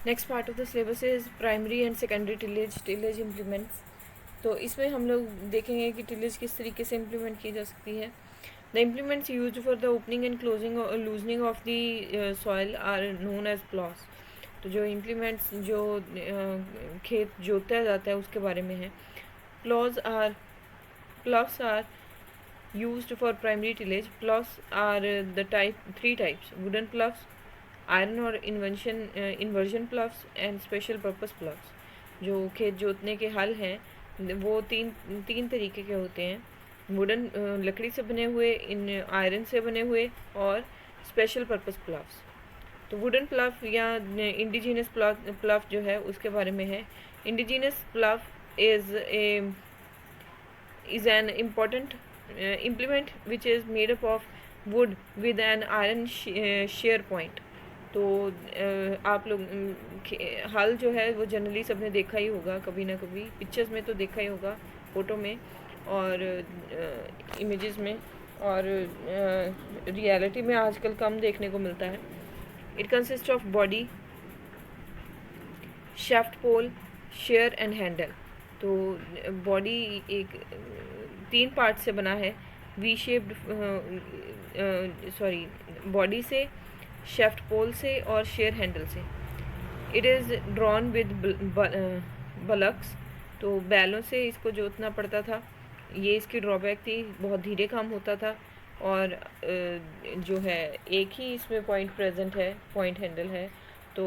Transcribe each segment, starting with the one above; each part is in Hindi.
Next part of the syllabus is primary and secondary tillage implements. तो इसमें हम लोग देखेंगे कि टिलेज किस तरीके से इम्प्लीमेंट की जा सकती है। The implements used for the opening and closing और loosening of the soil are known as ploughs. तो जो इम्प्लीमेंट्स जो खेत जोता जाता है उसके बारे में है। प्लॉस are used for primary tillage. Ploughs are the three types: wooden ploughs, iron or inversion ploughs and special purpose ploughs. जो खेत जोतने के हल हैं वो तीन तरीके के होते हैं: वुडन लकड़ी से बने हुए, आयरन से बने हुए और स्पेशल पर्पस प्लाव्स। तो वुडन प्लाव या इंडिजीनस प्लाव जो है उसके बारे में है। Indigenous plough is an important implement which is made up of wood with an iron shear point. तो आप लोग हल जो है वो जनरली सबने देखा ही होगा, कभी ना कभी पिक्चर्स में तो देखा ही होगा, फ़ोटो में और इमेजेस में, और रियलिटी में आजकल कम देखने को मिलता है। It consist of body, shaft pole, share and handle. तो बॉडी एक 3 पार्ट से बना है, वी शेप्ड, बॉडी से, शाफ्ट पोल से और शेयर हैंडल से। It is drawn with bullocks. तो बैलों से इसको जोतना पड़ता था। ये इसकी ड्रॉबैक थी, बहुत धीरे काम होता था और जो है एक ही इसमें पॉइंट प्रेजेंट है, पॉइंट हैंडल है। तो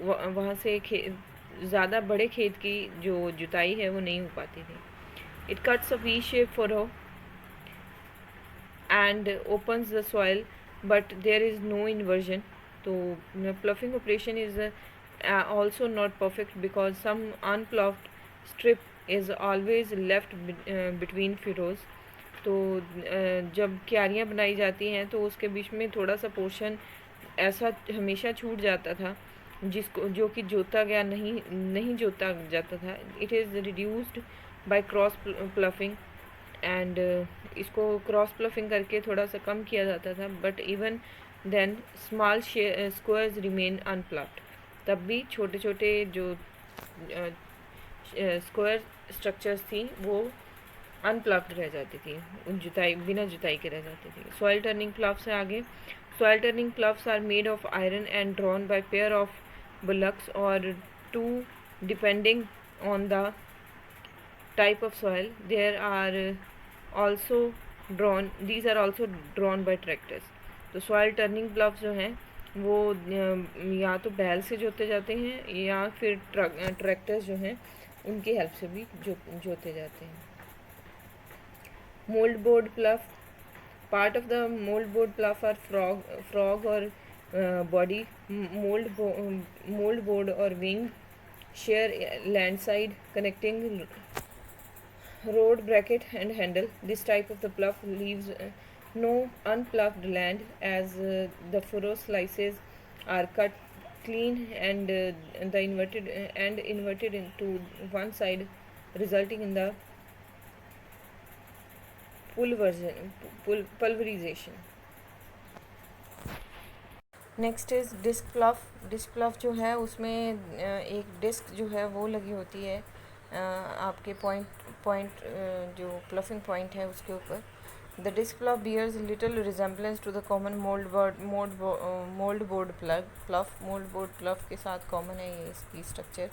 वहाँ से ज़्यादा बड़े खेत की जो जुताई है वो नहीं हो पाती थी। It cuts a V shape furrow and opens the soil, but there is no inversion. So ploughing operation is also not perfect because some unploughed strip is always left between furrows. तो जब क्यारियाँ बनाई जाती हैं तो उसके बीच में थोड़ा सा पोर्शन ऐसा हमेशा छूट जाता था जो कि जोता नहीं जोता जाता था। It is reduced by cross ploughing and इसको क्रॉस प्लफिंग करके थोड़ा सा कम किया जाता था। But even then small squares remain unploughed. तब भी छोटे छोटे जो स्क्वायर स्ट्रक्चर्स थी वो अनप्लफ्ड रह जाती थी, बिना जुताई के रह जाती थी। सॉइल टर्निंग प्लाव से आगे, soil turning ploughs are made of iron and drawn by pair of bullocks और two depending on the type of soil. These are also drawn by tractors. तो सॉइल टर्निंग प्लाव्स जो हैं वो या तो बैल से जोते जाते हैं या फिर ट्रैक्टर्स जो हैं उनकी हेल्प से भी जोते जाते हैं। Mould board plough, part of the mould board plough are frog और बॉडी, मोल्ड बोर्ड और wing, share land side connecting road bracket and handle. This type of the plough leaves no unploughed land as the furrow slices are cut clean and inverted into one side, resulting in the pulverization. Next is disc plough. Disc plough जो है उसमें एक डिस्क जो है वो लगी होती है आपके पॉइंट जो प्लफिंग पॉइंट है उसके ऊपर। The disc plough bears little resemblance to the common mould board plough. Mould board plough के साथ कॉमन है ये इसकी structure.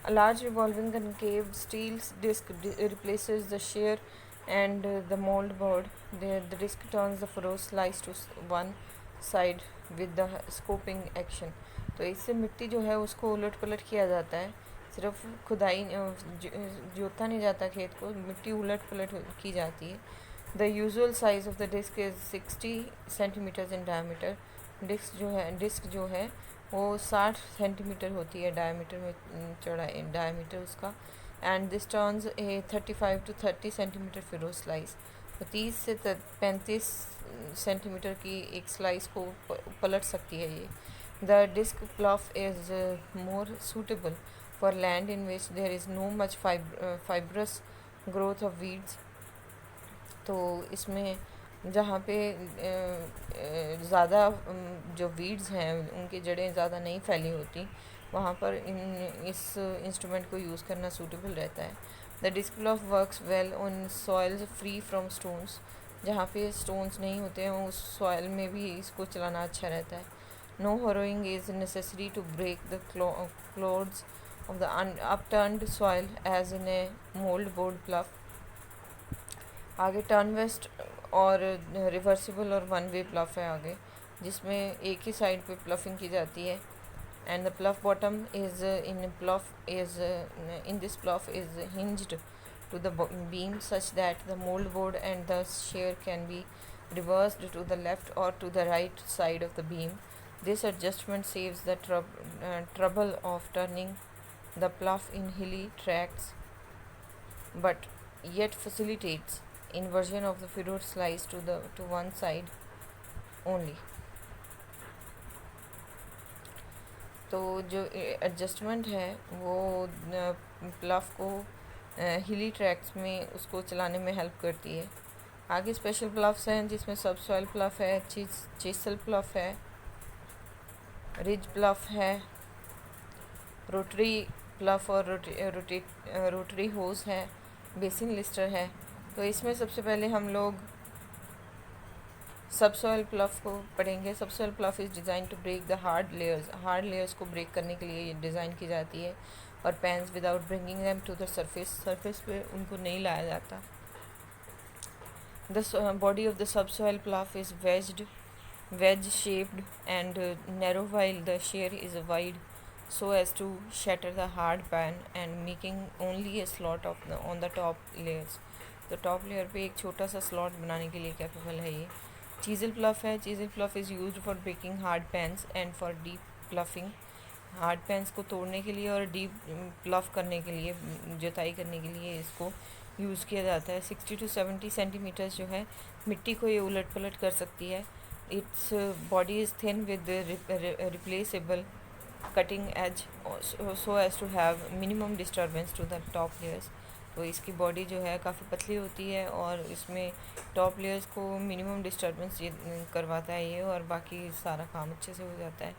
A large revolving concave steel disc replaces the share and the mould board. The disc turns the furrow slice to one side with the scooping action. तो इससे मिट्टी जो है उसको उलट पलट किया जाता है, सिर्फ खुदाई जोता नहीं जाता खेत को, मिट्टी उलट पलट की जाती है। The usual size of the disc is 60 centimetres in diameter. Disc जो है वो 60 सेंटीमीटर होती है डायमीटर में, चौड़ाई डायमीटर उसका। And this turns A 35 to 30 centimetre फिरो स्लाइस। तो 30 से 35 सेंटीमीटर की एक स्लाइस को पलट सकती है ये। The disc plough is more suitable for land in which there is no much fibrous growth of weeds। तो इसमें जहाँ पे ज़्यादा जो वीड्स हैं उनकी जड़ें ज़्यादा नहीं फैली होती, वहाँ पर इस इंस्ट्रूमेंट को यूज़ करना सूटेबल रहता है। The disc plough works well on soils free from stones, जहाँ पे स्टोन्स नहीं होते हैं उस सॉइल में भी इसको चलाना अच्छा रहता है। No harrowing is necessary to break the clods of the upturned soil as in a mold board pluff। आगे टर्न वेस्ट और रिवर्सिबल और वन वे प्लफ है आगे, जिसमें एक ही साइड पे प्लफिंग की जाती है। And the प्लफ bottom is in this प्लफ is hinged to the beam such that the mold board and the shear can be reversed to the left or to the right side of the beam. This adjustment saves the trouble of turning the pluff in hilly tracks, but yet facilitates inversion of the furrow slice to one side only। तो जो एडजस्टमेंट है वो प्लफ को हिली ट्रैक्स में उसको चलाने में हेल्प करती है। आगे स्पेशल प्लफ्स हैं जिसमें सब सॉइल प्लफ है, चिसल प्लफ है, रिज प्लफ है, रोटरी प्लफ और रोटरी होज है, बेसिन लिस्टर है। तो इसमें सबसे पहले हम लोग सब सॉइल प्लफ को पढ़ेंगे। Subsoil plough is design to break the hard layers को ब्रेक करने के लिए डिज़ाइन की जाती है, और pans without bringing them to the surface पे उनको नहीं लाया जाता। The body of the subsoil plough is wedge shaped and narrow, while the shear is wide so as to shatter the hard pan and making only a slot on the top layers। तो टॉप लेयर पे एक छोटा सा स्लॉट बनाने के लिए कैपेबल है ये। चीजल प्लफ है। Chisel plough is used for breaking hard pans and for deep ploughing. Hard pans को तोड़ने के लिए और डीप प्लफ करने के लिए, जुताई करने के लिए इसको यूज़ किया जाता है। 60 to 70 सेंटीमीटर जो है मिट्टी को ये उलट पलट कर सकती है। Its body is thin with replaceable cutting edge so as to have minimum disturbance to the top layers। तो इसकी बॉडी जो है काफ़ी पतली होती है और इसमें टॉप लेयर्स को मिनिमम डिस्टर्बेंस करवाता है ये, और बाकी सारा काम अच्छे से हो जाता है।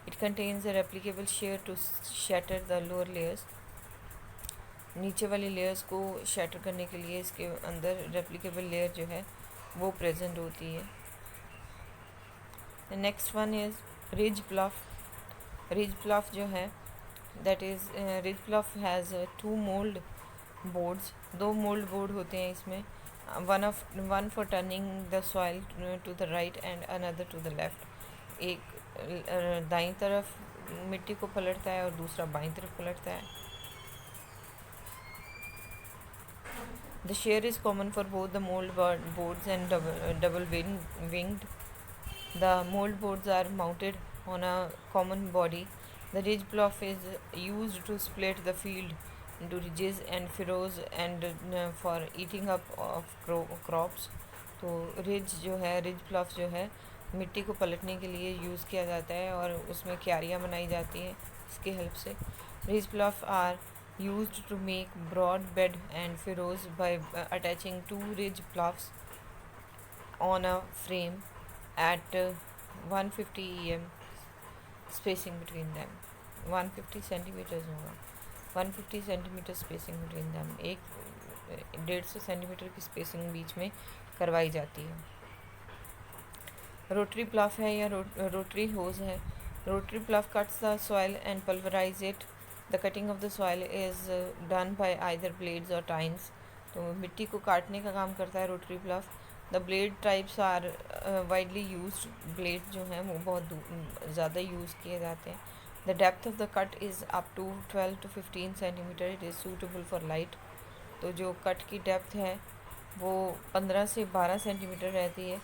It contains a replaceable share to shatter the lower layers. नीचे वाली लेयर्स को शैटर करने के लिए इसके अंदर रेप्लिकेबल लेयर जो है वो प्रेजेंट होती है। The next one is ridge bluff। ridge bluff जो है that is ridge bluff has two mold boards। दो mold board होते हैं इसमें, one for turning the soil to the right and another to the left। एक दाईं तरफ मिट्टी को पलटता है और दूसरा बाईं तरफ पलटता है। The shear is common for both the mold boards and double winged। The mold boards are mounted on a common body। The ridge bluff is used to split the field into ridges and furrows and for eating up of crops। तो रिज जो है, रिज ब्लफ जो है मिट्टी को पलटने के लिए यूज़ किया जाता है और उसमें क्यारियाँ बनाई जाती हैं इसकी हेल्प से। Ridge plough are used to make broad bed and furrows by attaching two ridge bluffs on a frame at 150 em spacing between them। 150 centimetres होगा, 150 सेंटीमीटर स्पेसिंग बिटवीन दैम। एक 150 सेंटीमीटर की स्पेसिंग बीच में करवाई जाती है। रोटरी प्लफ है या रोटरी होज है। Rotary plough cuts the soil and pulverise it. The cutting of the soil is done by either blades or tines. तो मिट्टी को काटने का काम करता है rotary plough. The blade types are widely used. Blade जो हैं वो बहुत ज़्यादा यूज़ किए जाते हैं। The depth of the cut is up to 12 to 15 centimetre. It is suitable for light. तो जो कट की डेप्थ है वो 15 से 12 सेंटीमीटर रहती है,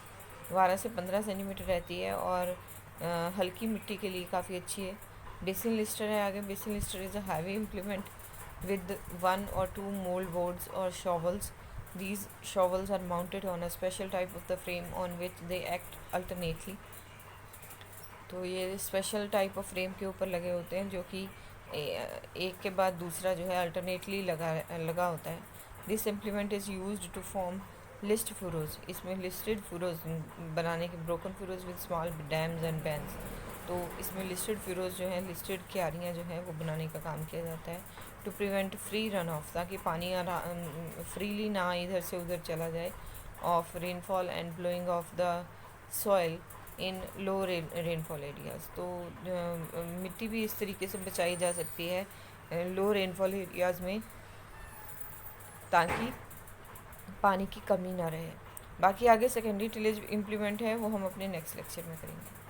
12 से 15 सेंटीमीटर रहती है, और हल्की मिट्टी के लिए काफ़ी अच्छी है। बेसिन लिस्टर है आगे। Basin lister is a heavy implement with 1 or 2 mold boards or shovels। These shovels are mounted on a special type of the frame on which they act alternately। तो ये स्पेशल टाइप ऑफ फ्रेम के ऊपर लगे होते हैं जो कि एक के बाद दूसरा जो है अल्टरनेटली लगा होता है। This implement is used to form list furrows. इसमें लिस्टेड फुरोज बनाने के, broken furrows with small dams and basins. तो इसमें लिस्टेड फिरोज़ जो हैं, लिस्टेड क्यारियाँ जो हैं वो बनाने का काम किया जाता है to prevent free run off, ताकि पानी फ्रीली ना इधर से उधर चला जाए, of rainfall and blowing of the soil in low rainfall areas. तो मिट्टी भी इस तरीके से बचाई जा सकती है लो रेनफॉल एरियाज़ में, ताकि पानी की कमी ना रहे। बाकी आगे सेकेंडरी टिलेज इम्प्लीमेंट है वो हम अपने नेक्स्ट लेक्चर में करेंगे।